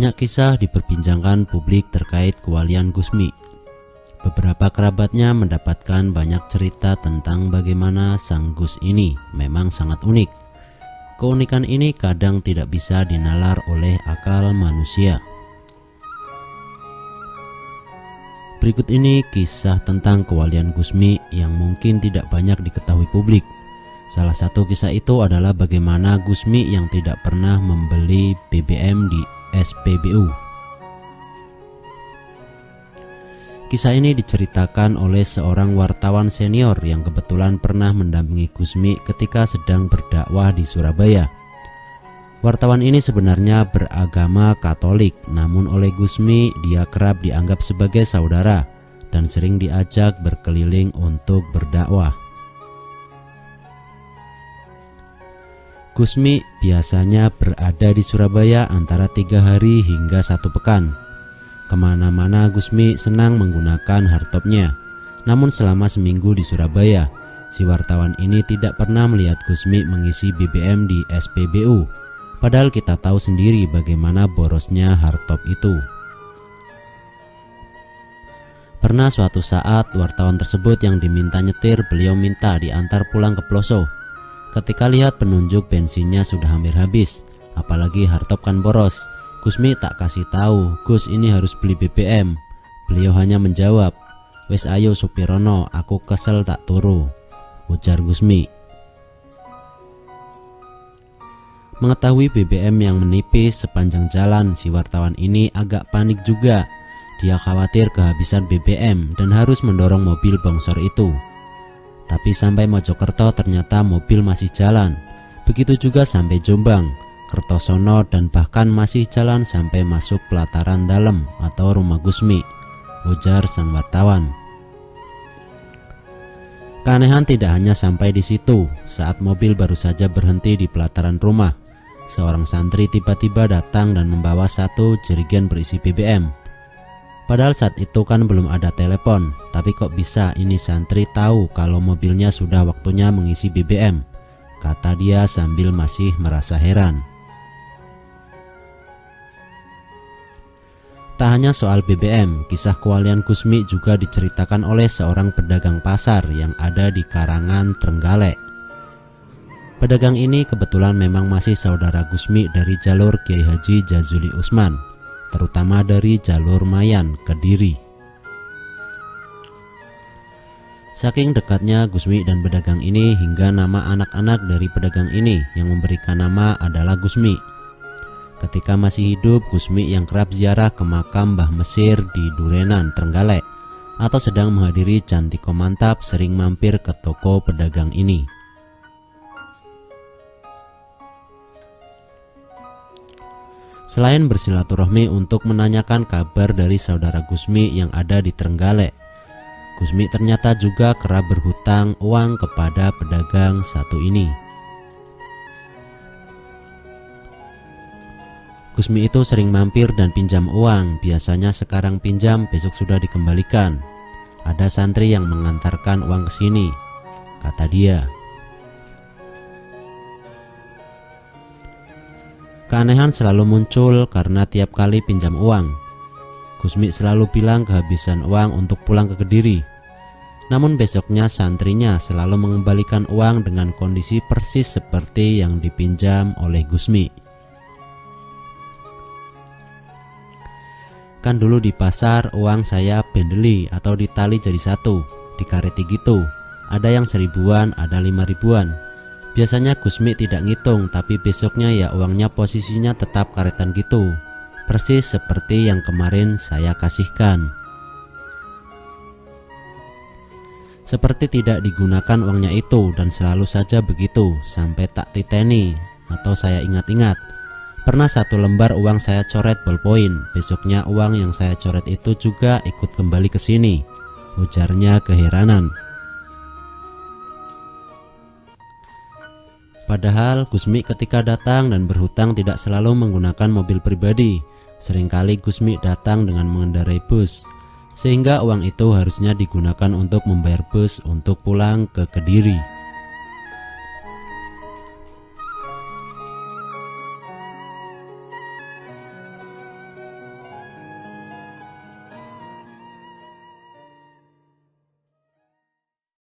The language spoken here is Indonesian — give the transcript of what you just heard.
Banyak kisah diperbincangkan publik terkait kewalian Gusmi. Beberapa kerabatnya mendapatkan banyak cerita tentang bagaimana sang Gus ini memang sangat unik. Keunikan ini kadang tidak bisa dinalar oleh akal manusia. Berikut ini kisah tentang kewalian Gusmi yang mungkin tidak banyak diketahui publik. Salah satu kisah itu adalah bagaimana Gusmi yang tidak pernah membeli BBM di SPBU. Kisah ini diceritakan oleh seorang wartawan senior yang kebetulan pernah mendampingi Gusmi ketika sedang berdakwah di Surabaya. Wartawan ini sebenarnya beragama Katolik, namun oleh Gusmi dia kerap dianggap sebagai saudara dan sering diajak berkeliling untuk berdakwah. Gusmi biasanya berada di Surabaya antara 3 hari hingga 1 pekan. Kemana-mana Gusmi senang menggunakan hardtopnya. Namun selama seminggu di Surabaya, si wartawan ini tidak pernah melihat Gusmi mengisi BBM di SPBU. Padahal kita tahu sendiri bagaimana borosnya hardtop itu. Pernah suatu saat wartawan tersebut yang diminta nyetir, beliau minta diantar pulang ke pelosok. Ketika lihat penunjuk bensinnya sudah hampir habis, apalagi hardtop kan boros. Gusmi tak kasih tahu, Gus ini harus beli BBM. Beliau hanya menjawab, "Wes ayo Supirono, aku kesel tak turu," ujar Gusmi. Mengetahui BBM yang menipis sepanjang jalan, si wartawan ini agak panik juga. Dia khawatir kehabisan BBM dan harus mendorong mobil bongsor itu. Tapi sampai Mojokerto ternyata mobil masih jalan. Begitu juga sampai Jombang, Kertosono, dan bahkan masih jalan sampai masuk pelataran dalam atau rumah Gusmi, ujar sang wartawan. Keanehan tidak hanya sampai di situ. Saat mobil baru saja berhenti di pelataran rumah, seorang santri tiba-tiba datang dan membawa 1 jerigen berisi BBM. Padahal saat itu kan belum ada telepon, tapi kok bisa ini santri tahu kalau mobilnya sudah waktunya mengisi BBM, kata dia sambil masih merasa heran. Tak hanya soal BBM, kisah kewalian Gusmi juga diceritakan oleh seorang pedagang pasar yang ada di Karangan, Trenggalek. Pedagang ini kebetulan memang masih saudara Gusmi dari jalur Kiai Haji Jazuli Usman, terutama dari jalur Mayan, Kediri. Saking dekatnya Gusmi dan pedagang ini hingga nama anak-anak dari pedagang ini yang memberikan nama adalah Gusmi. Ketika masih hidup, Gusmi yang kerap ziarah ke makam Mbah Mesir di Durenan, Trenggalek, atau sedang menghadiri Cantiko Mantap sering mampir ke toko pedagang ini. Selain bersilaturahmi untuk menanyakan kabar dari saudara Gusmi yang ada di Trenggalek, Gusmi ternyata juga kerap berhutang uang kepada pedagang satu ini. Gusmi itu sering mampir dan pinjam uang, biasanya sekarang pinjam besok sudah dikembalikan. Ada santri yang mengantarkan uang ke sini, kata dia. Keanehan selalu muncul karena tiap kali pinjam uang, Gusmi selalu bilang kehabisan uang untuk pulang ke Kediri. Namun besoknya santrinya selalu mengembalikan uang dengan kondisi persis seperti yang dipinjam oleh Gusmi. Kan dulu di pasar uang saya bendeli atau ditali jadi 1, dikareti gitu. Ada yang 1000-an, ada 5.000-an. Biasanya Gusmi tidak ngitung, tapi besoknya ya uangnya posisinya tetap karetan gitu. Persis seperti yang kemarin saya kasihkan. Seperti tidak digunakan uangnya itu dan selalu saja begitu sampai tak titeni atau saya ingat-ingat. Pernah 1 lembar uang saya coret ballpoint, besoknya uang yang saya coret itu juga ikut kembali ke sini, ujarnya keheranan. Padahal Gusmi ketika datang dan berhutang tidak selalu menggunakan mobil pribadi. Seringkali Gusmi datang dengan mengendarai bus, sehingga uang itu harusnya digunakan untuk membayar bus untuk pulang ke Kediri.